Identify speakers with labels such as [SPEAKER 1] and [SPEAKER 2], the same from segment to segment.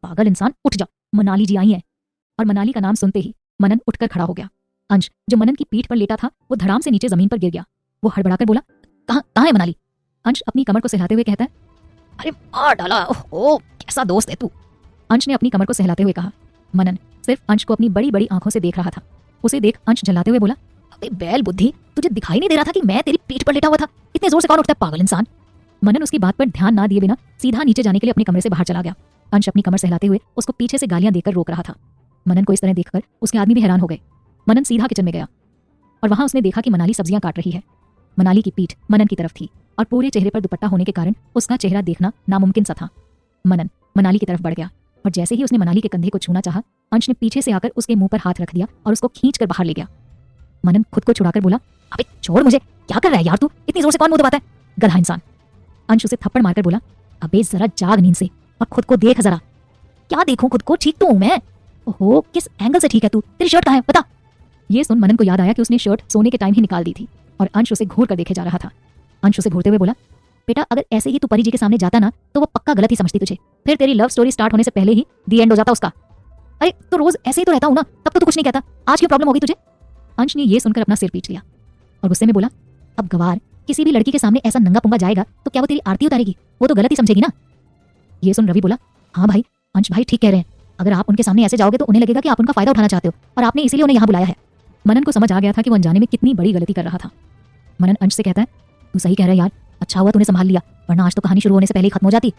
[SPEAKER 1] पागल इंसान, उठ जा, मनाली जी आई हैं। और मनाली का नाम सुनते ही मनन उठकर खड़ा हो गया। अंश, जो मनन की पीठ पर लेटा था, वो धड़ाम से नीचे जमीन पर गिर गया। वो हड़बड़ाकर बोला, कहाँ है मनाली? अंश अपनी कमर को सहलाते हुए कहता है, अरे मार डाला, ओह कैसा दोस्त है तू। अंश ने अपनी कमर को सहलाते हुए कहा। मनन सिर्फ अंश को अपनी बड़ी बड़ी आंखों से देख रहा था। उसे देख अंश झल्लाते हुए बोला, अबे बैल बुद्धि, तुझे दिखाई नहीं दे रहा था कि मैं तेरी पीठ पर लेटा हुआ था? इतने जोर से कौन उठता है पागल इंसान। मनन उसकी बात पर ध्यान ना दिए बिना सीधा नीचे जाने के लिए अपने कमरे से बाहर चला गया। अंश अपनी कमर सहलाते हुए उसको पीछे से गालियां देकर रोक रहा था। मनन को इस तरह देखकर उसके आदमी भी हैरान हो गए। मनन सीधा किचन में गया और वहां उसने देखा कि मनाली सब्जियां काट रही है। मनाली की पीठ मनन की तरफ थी और पूरे चेहरे पर दुपट्टा होने के कारण उसका चेहरा देखना नामुमकिन सा था। मनन मनाली की तरफ बढ़ गया और जैसे ही उसने मनाली के कंधे को छूना चाहा, अंश ने पीछे से आकर उसके मुंह पर हाथ रख दिया और उसको खींचकर बाहर ले गया। मनन खुद को छुड़ाकर बोला, अबे छोड़ मुझे, क्या कर रहा है यार तू? इतनी जोर से कौन मुंह दबाता है, गधा इंसान। अंश उसे थप्पड़ मारकर बोला, अबे जरा जाग नींद से और खुद को देख जरा। क्या देखूं खुद को, ठीक तो हूं मैं। ओहो, किस एंगल से ठीक है तू? तेरी शर्ट कहाँ है बता। ये सुन मनन को याद आया कि उसने शर्ट सोने के टाइम ही निकाल दी थी और अंश उसे घूर कर देखे जा रहा था। अंश उसे घूरते हुए बोला, बेटा अगर ऐसे ही तू परी जी के सामने जाता ना तो वो पक्का गलत ही समझती तुझे, फिर तेरी लव स्टोरी स्टार्ट होने से पहले ही दी एंड हो जाता उसका। अरे तो रोज ऐसे ही तो रहता हूं ना, तब तो तू कुछ नहीं कहता, आज क्यों प्रॉब्लम होगी तुझे? अंश ने ये सुनकर अपना सिर पीट लिया और गुस्से में बोला, अब गवार किसी भी लड़की के सामने ऐसा नंगा पुंगा जाएगा तो क्या वो तेरी आरती उतारेगी? वो तो गलत ही समझेगी ना। ये सुन रवि बोला, हाँ भाई अंश भाई ठीक कह रहे हैं, अगर आप उनके सामने ऐसे जाओगे तो उन्हें लगेगा कि आप उनका फायदा उठाना चाहते हो और आपने इसीलिए उन्हें यहाँ बुलाया है। मनन को समझ आ गया था कि वो अनजाने में कितनी बड़ी गलती कर रहा था। मनन अंश से कहता है, तू सही कह रहा है यार, अच्छा हुआ तूने संभाल लिया, वरना आज तो कहानी शुरू होने से पहले ही खत्म हो जाती।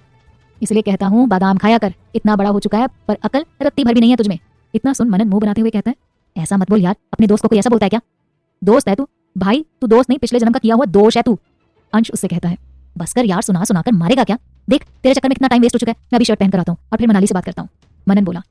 [SPEAKER 1] इसलिए कहता हूँ बादाम खाया कर, इतना बड़ा हो चुका है पर अकल रत्ती भर भी नहीं है तुझमें। इतना सुन मनन मुंह बनाते हुए कहता है, ऐसा मत बोल यार, अपने दोस्त को कोई ऐसा बोलता है क्या? दोस्त है तू भाई, तू दोस्त नहीं पिछले जन्म का किया हुआ दोष है तू। अंश उससे कहता है, बस कर यार, सुना सुना कर मारेगा क्या? देख तेरे चक्कर में कितना टाइम वेस्ट हो चुका है, मैं अभी शर्ट पहन कर आता हूँ और फिर मनाली से बात करता हूँ। मनन बोला।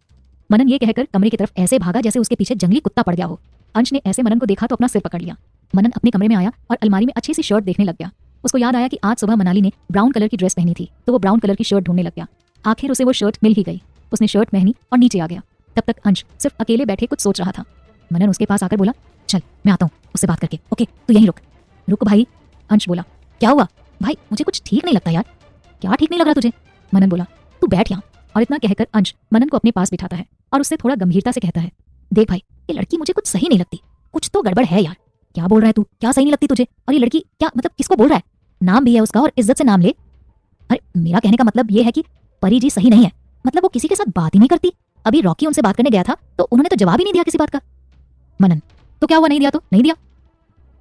[SPEAKER 1] मनन ये कहकर कमरे की तरफ ऐसे भागा जैसे उसके पीछे जंगली कुत्ता पड़ गया हो। अंश ने ऐसे मनन को देखा तो अपना सिर पकड़ लिया। मनन अपने कमरे में आया और अलमारी में अच्छी सी शर्ट देखने लग गया। उसको याद आया कि आज सुबह मनाली ने ब्राउन कलर की ड्रेस पहनी थी तो वो ब्राउन कलर की शर्ट ढूंढने लग गया। आखिर उसे वो शर्ट मिल ही गई। उसने शर्ट पहनी और नीचे आ गया। तब तक अंश सिर्फ अकेले बैठे कुछ सोच रहा था। मनन उसके पास आकर बोला, चल मैं आता हूँ उससे बात करके, ओके तू यहीं रुक। रुक भाई। अंश बोला, क्या हुआ भाई? मुझे कुछ ठीक नहीं लगता यार। क्या ठीक नहीं लग रहा तुझे? मनन बोला, तू बैठ यहाँ। और इतना कहकर अंश मनन को अपने पास बिठाता है और उससे थोड़ा गंभीरता से कहता है, देख भाई ये लड़की मुझे कुछ सही नहीं लगती, कुछ तो गड़बड़ है यार। क्या बोल रहा है तू? क्या सही नहीं लगती तुझे? और ये लड़की क्या मतलब किसको बोल रहा है? नाम भी है उसका और इज्जत से नाम ले। अरे मेरा कहने का मतलब ये है कि परी जी सही नहीं है, मतलब वो किसी के साथ बात ही नहीं करती। अभी रॉकी उनसे बात करने गया था तो उन्होंने तो जवाब ही नहीं दिया किसी बात का। मनन, तो क्या हुआ, नहीं दिया तो नहीं दिया।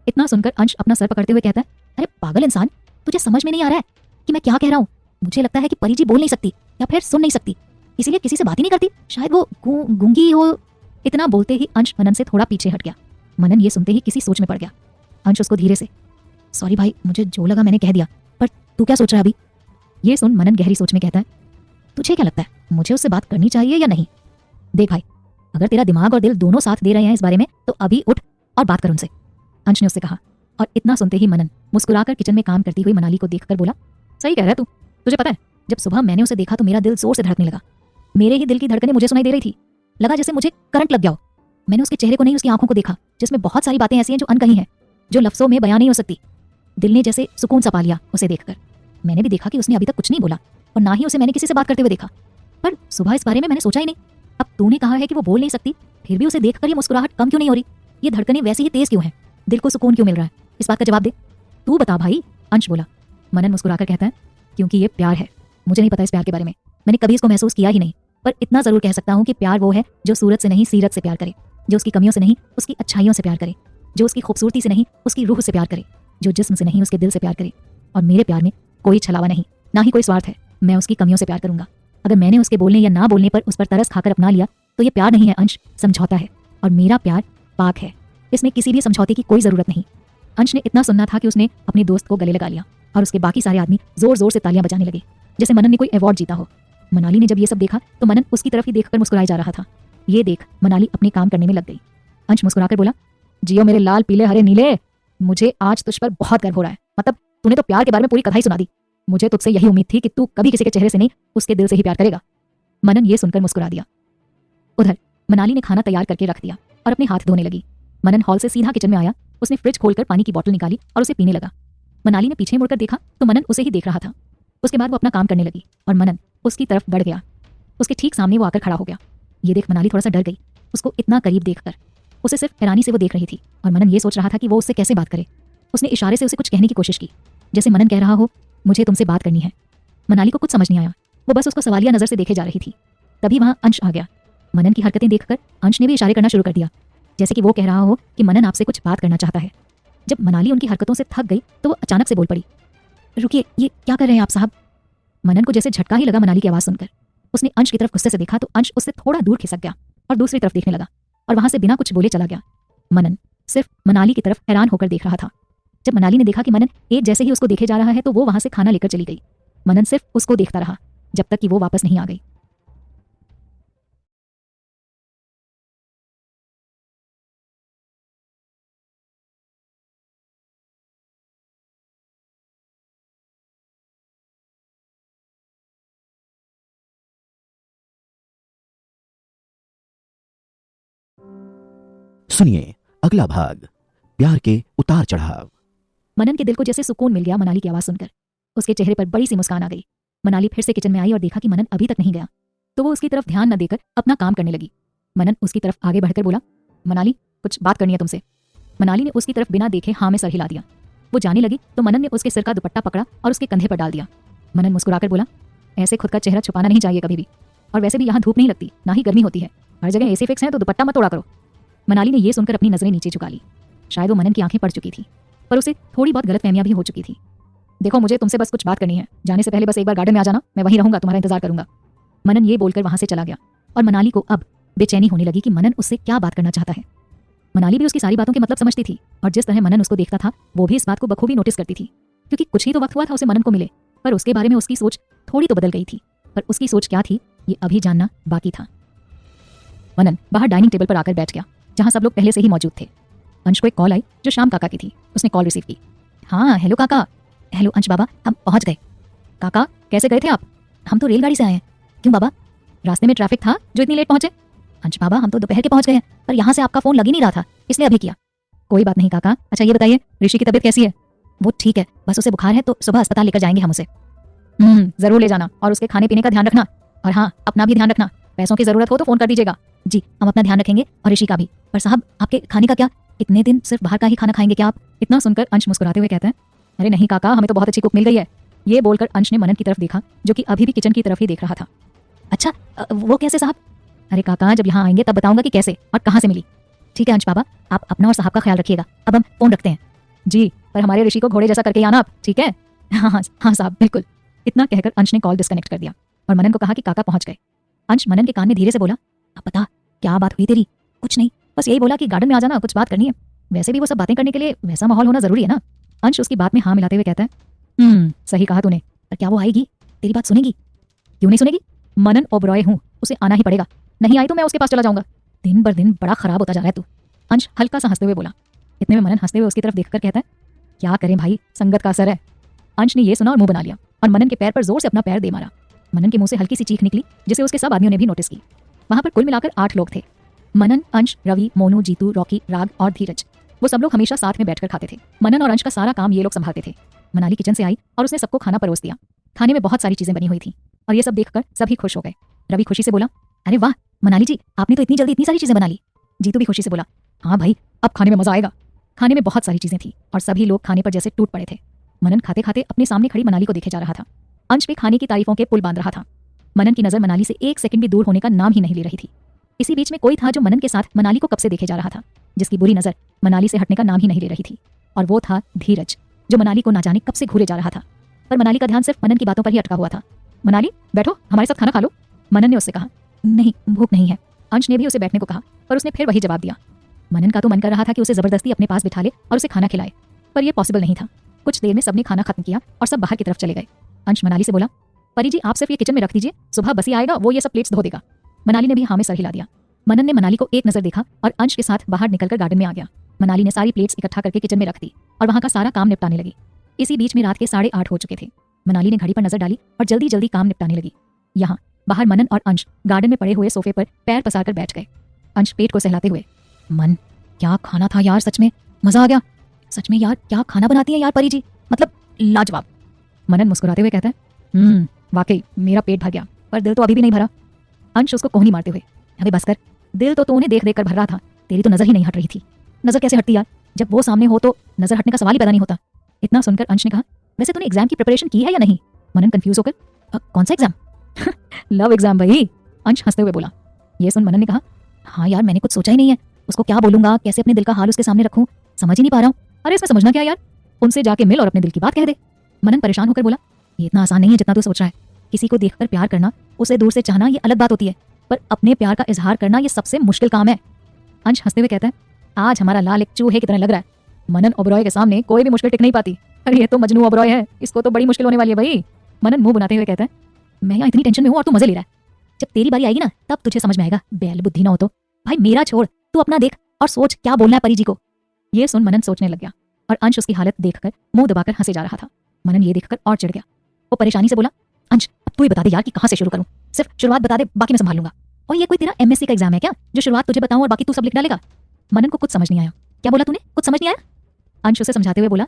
[SPEAKER 1] इतना सुनकर अंश अपना सर पकड़ते हुए कहता है, अरे पागल इंसान, तुझे समझ में नहीं आ रहा है कि मैं क्या कह रहा हूँ? मुझे लगता है कि परी जी बोल नहीं सकती या फिर सुन नहीं सकती, इसीलिए किसी से बात ही नहीं करती, शायद वो गूंगी हो। इतना बोलते ही अंश मनन से थोड़ा पीछे हट गया। मनन ये सुनते ही किसी सोच में पड़ गया। अंश उसको धीरे से, सॉरी भाई, मुझे जो लगा मैंने कह दिया, पर तू क्या सोच रहा है अभी? ये सुन मनन गहरी सोच में कहता है, तुझे क्या लगता है मुझे उससे बात करनी चाहिए या नहीं? देख भाई, अगर तेरा दिमाग और दिल दोनों साथ दे रहे हैं इस बारे में तो अभी उठ और बात कर उनसे, अंश ने उससे कहा। और इतना सुनते ही मनन मुस्कुराकर किचन में काम करती हुई मनाली को देखकर बोला, सही कह रहा है तू। तुझे पता है जब सुबह मैंने उसे देखा तो मेरा दिल जोर से धड़कने लगा। मेरे ही दिल की धड़कनें मुझे सुनाई दे रही थी, लगा जैसे मुझे करंट लग गया हो। मैंने उसके चेहरे को नहीं, उसकी आंखों को देखा जिसमें बहुत सारी बातें ऐसी हैं जो अनकही हैं, जो लफ्जों में बयान नहीं हो सकती। दिल ने जैसे सुकून सा पा लिया उसे देखकर। मैंने भी देखा कि उसने अभी तक कुछ नहीं बोला और ना ही उसे मैंने किसी से बात करते हुए देखा, पर सुबह इस बारे में मैंने सोचा ही नहीं। अब तूने कहा है कि वो बोल नहीं सकती, फिर भी उसे देखकर ये मुस्कुराहट कम क्यों नहीं हो रही? ये धड़कनें वैसी ही तेज क्यों हैं? दिल को सुकून क्यों मिल रहा है? इस बात का जवाब दे, तू बता भाई, अंश बोला। मनन मुस्कुराकर कहता है, क्योंकि ये प्यार है। मुझे नहीं पता इस प्यार के बारे में, मैंने कभी इसको महसूस किया ही नहीं, पर इतना जरूर कह सकता हूँ कि प्यार वो है जो सूरत से नहीं सीरत से प्यार करे, जो उसकी कमियों से नहीं उसकी अच्छाइयों से प्यार करे, जो उसकी खूबसूरती से नहीं उसकी रूह से प्यार करे, जो जिस्म से नहीं उसके दिल से प्यार करे। और मेरे प्यार में कोई छलावा नहीं, ना ही कोई स्वार्थ है। मैं उसकी कमियों से प्यार करूंगा। अगर मैंने उसके बोलने या ना बोलने पर उस पर तरस खाकर अपना लिया तो ये प्यार नहीं है अंश, समझौता है। और मेरा प्यार पाक है, इसमें किसी भी समझौते की कोई जरूरत नहीं। अंश ने इतना सुनना था कि उसने अपने दोस्त को गले लगा लिया और उसके बाकी सारे आदमी जोर जोर से तालियां बजाने लगे जैसे मनन ने कोई अवार्ड जीता हो। मनाली ने जब ये सब देखा तो मनन उसकी तरफ ही देखकर मुस्कुराया जा रहा था। ये देख मनाली अपने काम करने में लग गई। अंश मुस्कुराकर बोला, जियो मेरे लाल पीले हरे नीले, मुझे आज तुझ पर बहुत गर्व हो रहा है। मतलब तूने तो प्यार के बारे में पूरी कथा ही सुना दी। मुझे तुझसे यही उम्मीद थी कि तू कभी किसी के चेहरे से नहीं उसके दिल से ही प्यार करेगा। मनन ये सुनकर मुस्कुरा दिया। उधर मनाली ने खाना तैयार करके रख दिया और अपने हाथ धोने लगी। मनन हॉल से सीधा किचन में आया। उसने फ्रिज खोलकर पानी की बोतल निकाली और उसे पीने लगा। मनाली ने पीछे मुड़कर देखा तो मनन उसे ही देख रहा था। उसके बाद वो अपना काम करने लगी और मनन उसकी तरफ बढ़ गया। उसके ठीक सामने वो आकर खड़ा हो गया। ये देख मनाली थोड़ा सा डर गई। उसको इतना करीब देखकर उसे सिर्फ हैरानी से वो देख रही थी और मनन ये सोच रहा था कि वो उससे कैसे बात करे। उसने इशारे से उसे कुछ कहने की कोशिश की, जैसे मनन कह रहा हो मुझे तुमसे बात करनी है। मनाली को कुछ समझ नहीं आया, वो बस उसको सवालिया नजर से देखे जा रही थी। तभी वहां अंश आ गया। मनन की हरकतें देखकर अंश ने भी इशारे करना शुरू कर दिया, जैसे कि वो कह रहा हो कि मनन आपसे कुछ बात करना चाहता है। जब मनाली उनकी हरकतों से थक गई तो वो अचानक से बोल पड़ी, रुकिए, ये क्या कर रहे हैं आप साहब? मनन को जैसे झटका ही लगा मनाली की आवाज सुनकर। उसने अंश की तरफ गुस्से से देखा तो अंश उससे थोड़ा दूर खिसक गया और दूसरी तरफ देखने लगा और वहां से बिना कुछ बोले चला गया। मनन सिर्फ मनाली की तरफ हैरान होकर देख रहा था। जब मनाली ने देखा कि मनन एक जैसे ही उसको देखे जा रहा है तो वो वहां से खाना लेकर चली गई। मनन सिर्फ उसको देखता रहा जब तक कि वो वापस नहीं आ गई।
[SPEAKER 2] सुनिए अगला भाग, प्यार के उतार चढ़ाव।
[SPEAKER 1] मनन के दिल को जैसे सुकून मिल गया मनाली की आवाज सुनकर। उसके चेहरे पर बड़ी सी मुस्कान आ गई। मनाली फिर से किचन में आई और देखा कि मनन अभी तक नहीं गया, तो वो उसकी तरफ ध्यान न देकर अपना काम करने लगी। मनन उसकी तरफ आगे बढ़कर बोला, मनाली कुछ बात करनी है तुमसे। मनाली ने उसकी तरफ बिना देखे हाँ में सर हिला दिया। वो जाने लगी तो मनन ने उसके सिर का दुपट्टा पकड़ा और उसके कंधे पर डाल दिया। मनन मुस्कुराकर बोला, ऐसे खुद का चेहरा छुपाना नहीं चाहिए कभी भी, और वैसे भी यहाँ धूप नहीं लगती ना ही गर्मी होती है, हर जगह एसी फिक्स है तो दुपट्टा मत तोड़ा करो। मनाली ने यह सुनकर अपनी नजरें नीचे झुका ली। शायद वो मनन की आंखें पड़ चुकी थी, पर उसे थोड़ी बहुत गलतफहमियां भी हो चुकी थी। देखो, मुझे तुमसे बस कुछ बात करनी है, जाने से पहले बस एक बार गार्डन में आ जाना, मैं वहीं रहूंगा, तुम्हारा इंतजार करूंगा। मनन ये बोलकर वहां से चला गया और मनाली को अब बेचैनी होने लगी कि मनन उससे क्या बात करना चाहता है। मनाली भी उसकी सारी बातों के मतलब समझती थी और जिस तरह मनन उसको देखता था वो भी इस बात को बखूबी नोटिस करती थी, क्योंकि कुछ ही तो वक्त हुआ था उसे मनन को मिले, पर उसके बारे में उसकी सोच थोड़ी तो बदल गई थी। पर उसकी सोच क्या थी ये अभी जानना बाकी था। मनन बाहर डाइनिंग टेबल पर आकर बैठ गया, जहां सब लोग पहले से ही मौजूद थे। अंश को एक कॉल आई जो श्याम काका की थी। उसने कॉल रिसीव की। हाँ हेलो काका। हेलो अंश बाबा, हम पहुंच गए। काका कैसे गए थे आप? हम तो रेलगाड़ी से आए हैं। क्यों बाबा, रास्ते में ट्रैफिक था जो इतनी लेट पहुंचे? अंश बाबा हम तो दोपहर के पहुंच गए हैं, पर यहाँ से आपका फोन लग ही नहीं रहा था, इसलिए अभी किया। कोई बात नहीं काका। अच्छा ये बताइए ऋषि की तबीयत कैसी है? वो ठीक है, बस उसे बुखार है तो सुबह अस्पताल लेकर जाएंगे हम उसे। जरूर ले जाना और उसके खाने पीने का ध्यान रखना, और हाँ अपना भी ध्यान रखना, पैसों की जरूरत हो तो फोन कर दीजिएगा। जी हम अपना ध्यान रखेंगे और ऋषि का भी। पर साहब आपके खाने का क्या, इतने दिन सिर्फ बाहर का ही खाना खाएंगे क्या आप? इतना सुनकर अंश मुस्कुराते हुए कहता है, अरे नहीं काका, हमें तो बहुत अच्छी कुक मिल गई है। ये बोलकर अंश ने मनन की तरफ देखा जो कि अभी भी किचन की तरफ ही देख रहा था। अच्छा वो कैसे साहब? अरे काका जब यहाँ आएंगे तब बताऊंगा कि कैसे और कहाँ से मिली। ठीक है अंश बाबा, आप अपना और साहब का ख्याल रखिएगा। अब हम फोन रखते हैं। जी, पर हमारे ऋषि को घोड़े जैसा करके आना आप, ठीक है? हाँ हाँ साहब बिल्कुल। इतना कहकर अंश ने कॉल डिस्कनेक्ट कर दिया और मनन को कहा कि काका पहुंच गए। अंश मनन के कान में धीरे से बोला, अब बता क्या बात हुई तेरी? कुछ नहीं, बस यही बोला कि गार्डन में आ जाना, कुछ बात करनी है। वैसे भी वो सब बातें करने के लिए वैसा माहौल होना जरूरी है ना। अंश उसकी बात में हाँ मिलाते हुए कहता है, सही कहा तूने, पर क्या वो आएगी? तेरी बात सुनेगी? क्यों नहीं सुनेगी? मनन ओबरॉय हूँ, उसे आना ही पड़ेगा। नहीं आई तो मैं उसके पास चला जाऊंगा। दिन बर दिन बड़ा खराब होता जा रहा है तू। अंश हल्का सा हंसते हुए बोला। इतने में मनन हंसते हुए उसकी तरफ देखकर कहता है, क्या करें भाई, संगत का असर है। अंश ने यह सुना और मुंह बना लिया और मनन के पैर पर जोर से अपना पैर दे मारा। मनन के मुंह से हल्की सी चीख निकली जिसे उसके सब आदमियों ने भी नोटिस की। वहां पर कुल मिलाकर 8 लोग थे। मनन, अंश, रवि, मोनू, जीतू, रॉकी, राग और धीरज। वो सब लोग हमेशा साथ में बैठकर खाते थे। मनन और अंश का सारा काम ये लोग संभालते थे। मनाली किचन से आई और उसने सबको खाना परोस दिया। खाने में बहुत सारी चीजें बनी हुई थी और ये सब देखकर सभी खुश हो गए। रवि खुशी से बोला, अरे वाह मनाली जी, आपने तो इतनी जल्दी इतनी सारी चीजें बना ली। जीतू भी खुशी से बोला, हाँ भाई अब खाने में मजा आएगा। खाने में बहुत सारी चीजें थी और सभी लोग खाने पर जैसे टूट पड़े थे। मनन खाते खाते अपने सामने खड़ी मनाली को देखे जा रहा था। अंश भी खाने की तारीफों के पुल बांध रहा था। मनन की नजर मनाली से एक सेकंड भी दूर होने का नाम ही नहीं ले रही थी। इसी बीच में कोई था जो मनन के साथ मनाली को कब से देखे जा रहा था, जिसकी बुरी नजर मनाली से हटने का नाम ही नहीं ले रही थी, और वो था धीरज, जो मनाली को ना जाने कब से घूरे जा रहा था। पर मनाली का ध्यान सिर्फ मनन की बातों पर ही अटका हुआ था। मनाली बैठो, हमारे साथ खाना खा लो। मनन ने उससे कहा, नहीं भूख नहीं है। अंश ने भी उसे बैठने को कहा, पर उसने फिर वही जवाब दिया। मनन का तो मन कर रहा था कि उसे जबरदस्ती अपने पास बिठा ले और उसे खाना खिलाए, पर यह पॉसिबल नहीं था। कुछ देर में सबने खाना खत्म किया और सब बाहर की तरफ चले गए। अंश मनाली से बोला, परी जी आप सिर्फ ये किचन में रख दीजिए, सुबह बसी आएगा वो ये सब प्लेट्स धो देगा। मनाली ने भी हाँ में सर हिला दिया। मनन ने मनाली को एक नजर देखा और अंश के साथ बाहर निकलकर गार्डन में आ गया। मनाली ने सारी प्लेट्स इकट्ठा करके किचन में रख दी और वहां का सारा काम निपटाने लगी। इसी बीच में रात के 8:30 हो चुके थे। मनाली ने घड़ी पर नजर डाली और जल्दी जल्दी काम निपटाने लगी। यहाँ बाहर मनन और अंश गार्डन में पड़े हुए सोफे पर पैर पसार कर बैठ गए। अंश पेट को सहलाते हुए, मन क्या खाना था यार, सच में मजा आ गया। सच में यार क्या खाना बनाती है यार परी जी, मतलब लाजवाब। मनन मुस्कुराते हुए कहता है, वाकई मेरा पेट भर गया, पर दिल तो अभी भी नहीं भरा। अंश उसको कोहनी मारते हुए, अबे बस कर, दिल तो उन्हें देख देख कर भर रहा था, तेरी तो नजर ही नहीं हट रही थी। नजर कैसे हटती यार, जब वो सामने हो तो नजर हटने का सवाल ही पैदा नहीं होता। इतना सुनकर अंश ने कहा, वैसे तूने एग्जाम की प्रिपरेशन की है या नहीं? मनन कंफ्यूज होकर, कौन सा एग्जाम? लव एग्जाम भाई, अंश हंसते हुए बोला। ये सुन मनन ने कहा, हाँ यार मैंने कुछ सोचा ही नहीं है, उसको क्या बोलूंगा, कैसे अपने दिल का हाल उसके सामने रखूं, समझ ही नहीं पा रहा हूँ। अरे इसमें समझना क्या यार, उनसे जाके मिल और अपने दिल की बात कह दे। मनन परेशान होकर बोला, ये इतना आसान नहीं है जितना तू सोच रहा है। किसी को देखकर प्यार करना, उसे दूर से चाहना ये अलग बात होती है, पर अपने प्यार का इजहार करना ये सबसे मुश्किल काम है। अंश हंसते हुए कहता है, आज हमारा लाल एक चूहे की तरह लग रहा है। मनन ओबरॉय के सामने कोई भी मुश्किल टिक नहीं पाती। अरे ये तो मजनू ओबरॉय है, इसको तो बड़ी मुश्किल होने वाली है भाई। मनन मुंह बनाते हुए कहता है, मैं यहाँ इतनी टेंशन में हूँ और तू मजे ले रहा है। जब तेरी बारी आएगी ना तब तुझे समझ में आएगा, बैल बुद्धि ना हो तो। भाई मेरा छोड़, तू अपना देख और सोच क्या बोलना है परी जी को। ये सुन मनन सोचने लग गया और अंश उसकी हालत देखकर मुंह दबाकर हंसे जा रहा था। मनन ये देखकर और चिढ़ गया। वो परेशानी से बोला, अंश अब तू ही बता दे यार कि कहाँ से शुरू करूँ, सिर्फ शुरुआत बता दे, बाकी मैं संभाल लूंगा। और ये कोई तेरा एमएससी का एग्जाम है क्या जो शुरुआत तुझे बताऊं और बाकी तू सब लिख डालेगा? मनन को कुछ समझ नहीं आया। क्या बोला तूने, कुछ समझ नहीं आया? अंश उसे समझाते हुए बोला,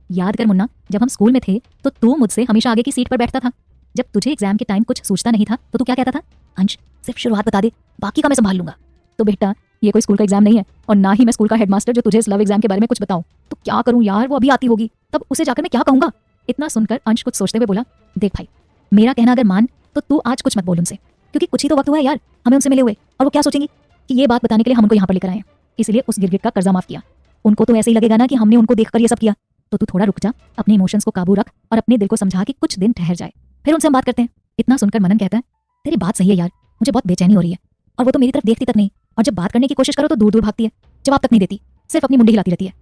[SPEAKER 1] याद कर मुन्ना, जब हम स्कूल में थे तो तू मुझसे हमेशा आगे की सीट पर बैठता था। जब तुझे एग्जाम के टाइम कुछ सूझता नहीं था तो तू क्या कहता था, अंश सिर्फ शुरुआत बता दे, बाकी का मैं संभाल लूंगा। तो बेटा ये कोई स्कूल का एग्जाम नहीं है और ना ही मैं स्कूल का हेडमास्टर जो तुझे इस लव एग्जाम के बारे में कुछ बताऊं। तो क्या करूं यार, वो अभी आती होगी तब उसे जाकर मैं क्या कहूंगा। इतना सुनकर अंश कुछ सोचते हुए बोला, देख भाई मेरा कहना अगर मान तो तू आज कुछ मत बोल उनसे, क्योंकि कुछ ही तो वक्त हुआ है यार हमें उनसे मिले हुए, और वो क्या सोचेंगी कि ये बात बताने के लिए हम उनको यहाँ पर लेकर आए हैं, इसलिए उस गिरगिट का कर्जा माफ किया। उनको तो ऐसे ही लगेगा ना कि हमने उनको देखकर ये सब किया। तो तू थोड़ा रुक जा, अपने इमोशंस को काबू रख और अपने दिल को समझा कि कुछ दिन ठहर जाए, फिर उनसे हम बात करते हैं। इतना सुनकर मनन कहता है, तेरी बात सही है यार, मुझे बहुत बेचैनी हो रही है, और वो तो मेरी तरफ देखती तक नहीं, और जब बात करने की कोशिश करो तो दूर दूर भागती है, जवाब तक नहीं देती, सिर्फ अपनी मुंडी हिलाती रहती है।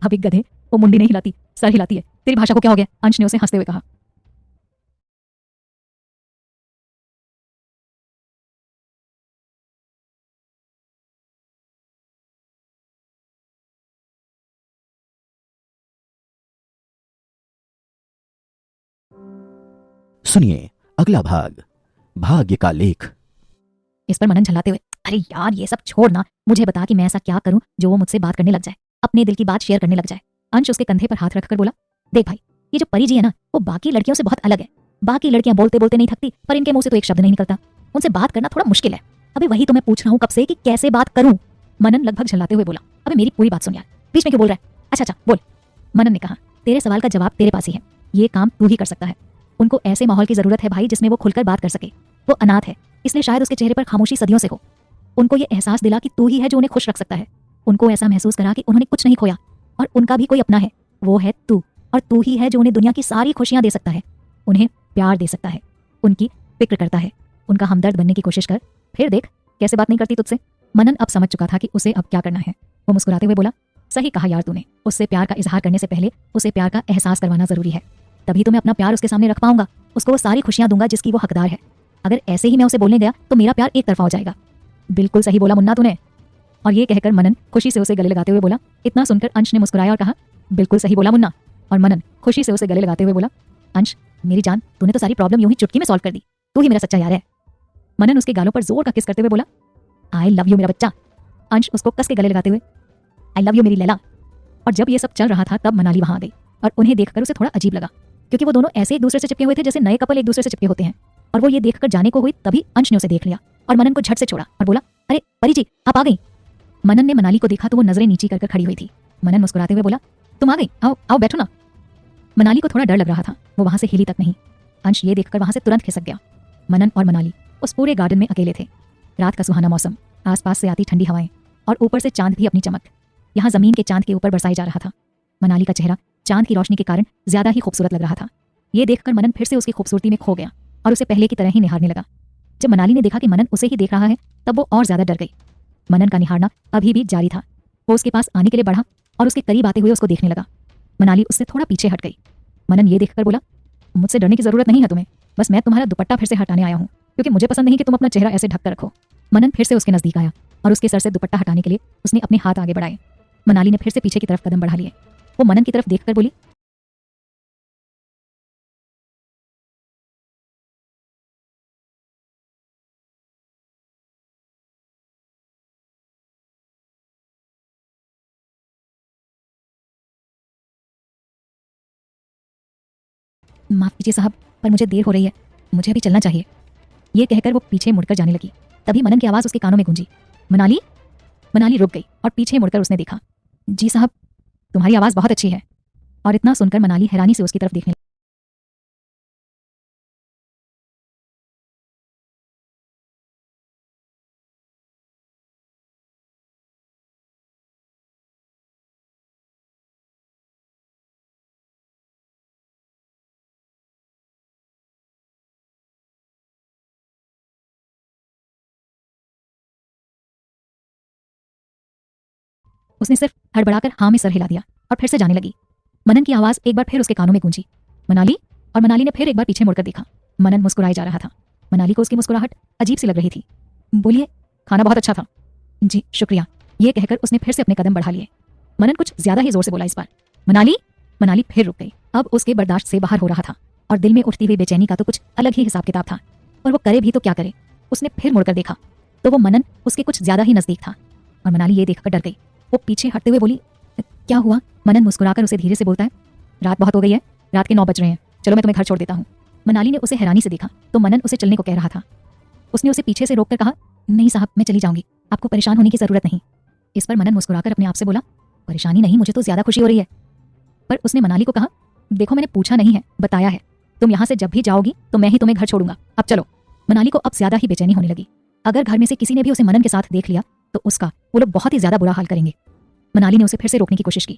[SPEAKER 1] अब एक गधे, वो मुंडी नहीं हिलाती, सर हिलाती है। तेरी भाषा को क्या हो गया? अंश ने उसे हंसते हुए कहा।
[SPEAKER 2] सुनिए अगला भाग, भाग्य का लेख।
[SPEAKER 1] इस पर मनन झल्लाते हुए, अरे यार ये सब छोड़ ना, मुझे बता कि मैं ऐसा क्या करूं जो वो मुझसे बात करने लग जाए, अपने दिल की बात शेयर करने लग जाए। अंश उसके कंधे पर हाथ रखकर बोला, देख भाई ये जो परी जी है ना वो बाकी लड़कियों से बहुत अलग है। बाकी लड़कियां बोलते बोलते नहीं थकती, पर इनके मुंह से तो एक शब्द नहीं निकलता, उनसे बात करना थोड़ा मुश्किल है। अभी वही तो मैं पूछ रहा हूँ कब से कि कैसे बात करूं। मनन लगभग झल्लाते हुए बोला, अबे मेरी पूरी बात सुन यार, बीच में क्यों बोल रहा है? अच्छा अच्छा बोल। मनन ने कहा, तेरे सवाल का जवाब तेरे पास ही है, ये काम तू ही कर सकता है। उनको ऐसे माहौल की जरूरत है भाई जिसमें वो खुलकर बात कर सके। वो अनाथ है, इसलिए शायद उसके चेहरे पर खामोशी सदियों से हो। उनको ये एहसास दिला कि तू ही है जो उन्हें खुश रख सकता है। उनको ऐसा महसूस करा कि उन्होंने कुछ नहीं खोया और उनका भी कोई अपना है, वो है तू। और तू ही है जो उन्हें दुनिया की सारी खुशियां दे सकता है, उन्हें प्यार दे सकता है, उनकी फिक्र करता है। उनका हमदर्द बनने की कोशिश कर, फिर देख कैसे बात नहीं करती तुझसे। मनन अब समझ चुका था कि उसे अब क्या करना है। वो मुस्कुराते हुए बोला, सही कहा यार तूने, उससे प्यार का इजहार करने से पहले उसे प्यार का एहसास करवाना जरूरी है, तभी तो मैं अपना प्यार उसके सामने रख पाऊंगा, उसको वो सारी खुशियां दूंगा जिसकी वो हकदार है। अगर ऐसे ही मैं उसे बोलने गया तो मेरा प्यार एक तरफा हो जाएगा। बिल्कुल सही बोला मुन्ना तूने। और ये कहकर मनन खुशी से उसे गले लगाते हुए बोला। इतना सुनकर अंश ने मुस्कुराया और कहा, बिल्कुल सही बोला मुन्ना। और मनन खुशी से उसे गले लगाते हुए बोला, अंश मेरी जान, तूने तो सारी प्रॉब्लम यूं ही चुटकी में सॉल्व कर दी, तू ही मेरा सच्चा यार है। मनन उसके गालों पर जोर का किस करते हुए बोला, आई लव यू मेरा बच्चा। अंश उसको कस के गले लगाते हुए, आई लव यू मेरी लैला। और जब ये सब चल रहा था तब मनाली वहां आ गई और उन्हें देखकर उसे थोड़ा अजीब लगा, क्योंकि वो दोनों ऐसे एक दूसरे से चिपके हुए थे जैसे नए कपल एक दूसरे से चिपके होते हैं। और वो ये देखकर जाने को हुई तभी अंश ने उसे देख लिया और मनन को झट से छोड़ा और बोला, अरे परी जी आप आ गई। मनन ने मनाली को देखा तो वो नजरें नीची कर खड़ी हुई थी। मनन मुस्कुराते हुए बोला, तुम आ गई, आओ आओ बैठो ना। मनाली को थोड़ा डर लग रहा था, वो वहां से हिली तक नहीं। अंश ये देखकर वहां से तुरंत खिसक गया। मनन और मनाली उस पूरे गार्डन में अकेले थे। रात का सुहाना मौसम, आसपास से आती ठंडी हवाएं और ऊपर से चांद भी अपनी चमक यहाँ जमीन के चांद के ऊपर बरसाया जा रहा था। मनाली का चेहरा चांद की रोशनी के कारण ज्यादा ही खूबसूरत लग रहा था। ये देखकर मनन फिर से उसकी खूबसूरती में खो गया और उसे पहले की तरह ही निहारने लगा। जब मनाली ने देखा कि मनन उसे ही देख रहा है तब वो और ज्यादा डर गई। मनन का निहारना अभी भी जारी था। वो उसके पास आने के लिए बढ़ा और उसके करीब आते हुए उसको देखने लगा। मनाली उससे थोड़ा पीछे हट गई। मनन ये देखकर बोला, मुझसे डरने की जरूरत नहीं है तुम्हें, बस मैं तुम्हारा दुपट्टा फिर से हटाने आया हूँ, क्योंकि मुझे पसंद नहीं कि तुम अपना चेहरा ऐसे ढक कर रखो। मनन फिर से उसके नजदीक आया और उसके सर से दुपट्टा हटाने के लिए उसने अपने हाथ आगे बढ़ाए। मनाली ने फिर से पीछे की तरफ कदम बढ़ा लिए। वो मनन की तरफ देखकर बोली, माफ कीजिए साहब, पर मुझे देर हो रही है, मुझे अभी चलना चाहिए। ये कहकर वो पीछे मुड़कर जाने लगी। तभी मनन की आवाज़ उसके कानों में गूंजी, मनाली। मनाली रुक गई और पीछे मुड़कर उसने देखा। जी साहब, तुम्हारी आवाज़ बहुत अच्छी है। और इतना सुनकर मनाली हैरानी से उसकी तरफ देखने लगी। उसने सिर्फ हड़बड़ाकर हाँ में सर हिला दिया और फिर से जाने लगी। मनन की आवाज़ एक बार फिर उसके कानों में गूंजी, मनाली। और मनाली ने फिर एक बार पीछे मुड़कर देखा। मनन मुस्कुराए जा रहा था। मनाली को उसकी मुस्कुराहट अजीब सी लग रही थी। बोलिए, खाना बहुत अच्छा था। जी शुक्रिया, ये कहकर उसने फिर से अपने कदम बढ़ा लिए। मनन कुछ ज्यादा ही जोर से बोला इस बार, मनाली। मनाली फिर रुक गई। अब उसके बर्दाश्त से बाहर हो रहा था और दिल में उठती हुई बेचैनी का तो कुछ अलग ही हिसाब किताब था। और वो करे भी तो क्या करे। उसने फिर मुड़कर देखा तो वो मनन उसके कुछ ज्यादा ही नजदीक था और मनाली ये देखकर डर गई। वो पीछे हटते हुए बोली, क्या हुआ। मनन मुस्कुराकर उसे धीरे से बोलता है, रात बहुत हो गई है, रात के 9 बज रहे हैं, चलो मैं तुम्हें घर छोड़ देता हूँ। मनाली ने उसे हैरानी से देखा तो मनन उसे चलने को कह रहा था। उसने उसे पीछे से रोककर कहा, नहीं साहब, मैं चली जाऊंगी, आपको परेशान होने की जरूरत नहीं। इस पर मनन मुस्कुराकर अपने आप से बोला, परेशानी नहीं, मुझे तो ज्यादा खुशी हो रही है। पर उसने मनाली को कहा, देखो मैंने पूछा नहीं है, बताया है। तुम यहाँ से जब भी जाओगी तो मैं ही तुम्हें घर छोड़ूंगा, अब चलो। मनाली को अब ज्यादा ही बेचैनी होने लगी। अगर घर में से किसी ने भी उसे मनन के साथ देख लिया तो उसका वो लोग बहुत ही ज्यादा बुरा हाल करेंगे। मनाली ने उसे फिर से रोकने की कोशिश की।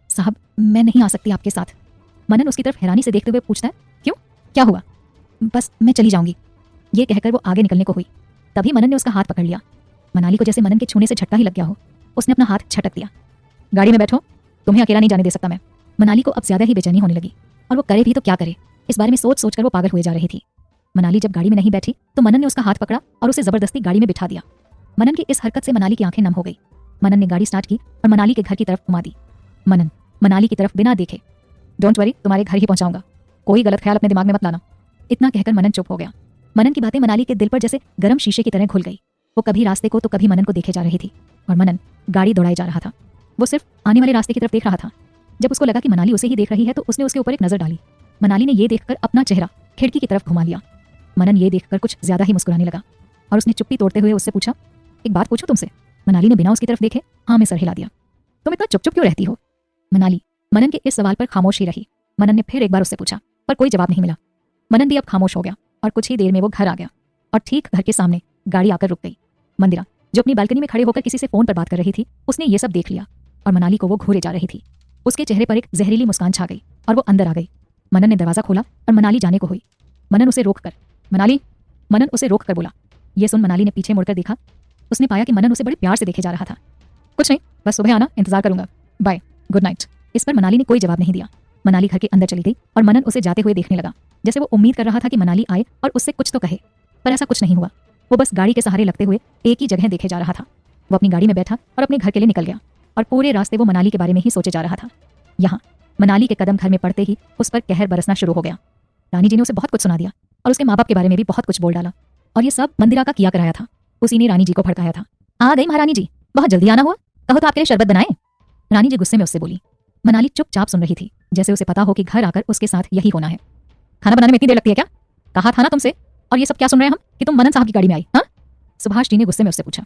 [SPEAKER 1] साहब, मैं नहीं आ सकती आपके साथ। मनन उसकी तरफ हैरानी से देखते हुए पूछता है, क्यों, क्या हुआ। बस मैं चली जाऊंगी, ये कहकर वो आगे निकलने को हुई। तभी मनन ने उसका हाथ पकड़ लिया। मनाली को जैसे मनन के छूने से झटका ही लग गया हो। उसने अपना हाथ छटक दिया। गाड़ी में बैठो, तुम्हें अकेला नहीं जाने दे सकता मैं। मनाली को अब ज्यादा ही बेचैनी होने लगी और वो करे भी तो क्या करे, इस बारे में सोच सोचकर वो पागल हुए जा रही थी। मनाली जब गाड़ी में नहीं बैठी तो मनन ने उसका हाथ पकड़ा और उसे जबरदस्ती गाड़ी में बिठा दिया। मनन की इस हरकत से मनाली की आंखें नम हो गई। मनन ने गाड़ी स्टार्ट की और मनाली के घर की तरफ घुमा दी। मनन मनाली की तरफ बिना देखे, डोंट वरी, तुम्हारे घर ही पहुंचाऊंगा, कोई गलत ख्याल अपने दिमाग में मत लाना। इतना कहकर मनन चुप हो गया। मनन की बातें मनाली के दिल पर जैसे गर्म शीशे की तरह घुल गई। वो कभी रास्ते को तो कभी मनन को देखे जा रही थी और मनन गाड़ी दौड़ाई जा रहा था। वो सिर्फ आने वाले रास्ते की तरफ देख रहा था। जब उसको लगा कि मनाली उसे ही देख रही है तो उसने उसके ऊपर एक नजर डाली। मनाली ने ये देखकर अपना चेहरा खिड़की की तरफ घुमा लिया। मनन ये देखकर कुछ ज्यादा ही मुस्कुराने लगा और उसने चुप्पी तोड़ते हुए उससे पूछा, एक बात पूछूं तुमसे। मनाली ने बिना उसकी तरफ देखे हाँ में सर हिला दिया। तुम इतना चुप चुप क्यों रहती हो। मनाली मनन के इस सवाल पर खामोश ही रही। मनन ने फिर एक बार उससे पूछा पर कोई जवाब नहीं मिला। मनन भी अब खामोश हो गया और कुछ ही देर में वो घर आ गया और ठीक घर के सामने गाड़ी आकर रुक गई। मंदिरा, जो अपनी बालकनी में खड़े होकर किसी से फोन पर बात कर रही थी, उसने ये सब देख लिया और मनाली को वो घूरे जा रही थी। उसके चेहरे पर एक जहरीली मुस्कान छा गई और वो अंदर आ गई। मनन ने दरवाजा खोला और मनाली जाने को हुई। मनन उसे रोक कर बोला। ये सुन मनाली ने पीछे मुड़कर देखा। उसने पाया कि मनन उसे बड़े प्यार से देखे जा रहा था। कुछ नहीं, बस सुबह आना, इंतजार करूंगा, बाय, गुड नाइट। इस पर मनाली ने कोई जवाब नहीं दिया। मनाली घर के अंदर चली गई और मनन उसे जाते हुए देखने लगा, जैसे वो उम्मीद कर रहा था कि मनाली आए और उससे कुछ तो कहे, पर ऐसा कुछ नहीं हुआ। वो बस गाड़ी के सहारे लगते हुए एक ही जगह देखे जा रहा था। वो अपनी गाड़ी में बैठा और अपने घर के लिए निकल गया और पूरे रास्ते वो मनाली के बारे में ही सोचे जा रहा था। यहाँ मनाली के कदम घर में पड़ते ही उस पर कहर बरसना शुरू हो गया। रानी जी ने उसे बहुत कुछ सुना दिया और उसके माँ बाप के बारे में भी बहुत कुछ बोल डाला और ये सब मंदिरा का किया कराया था। उसी ने रानी जी को भड़काया था। आ गई महारानी जी, बहुत जल्दी आना हुआ, कहो तो आपके लिए शरबत बनाए। रानी जी गुस्से में उससे बोली। मनाली चुपचाप सुन रही थी, जैसे उसे पता हो कि घर आकर उसके साथ यही होना है। खाना बनाने में इतनी देर लगती है क्या, कहा था ना तुमसे। और ये सब क्या सुन रहे हैं हम कि तुम मनन साहब की गाड़ी में आई। हाँ, सुभाष जी ने गुस्से में उससे पूछा।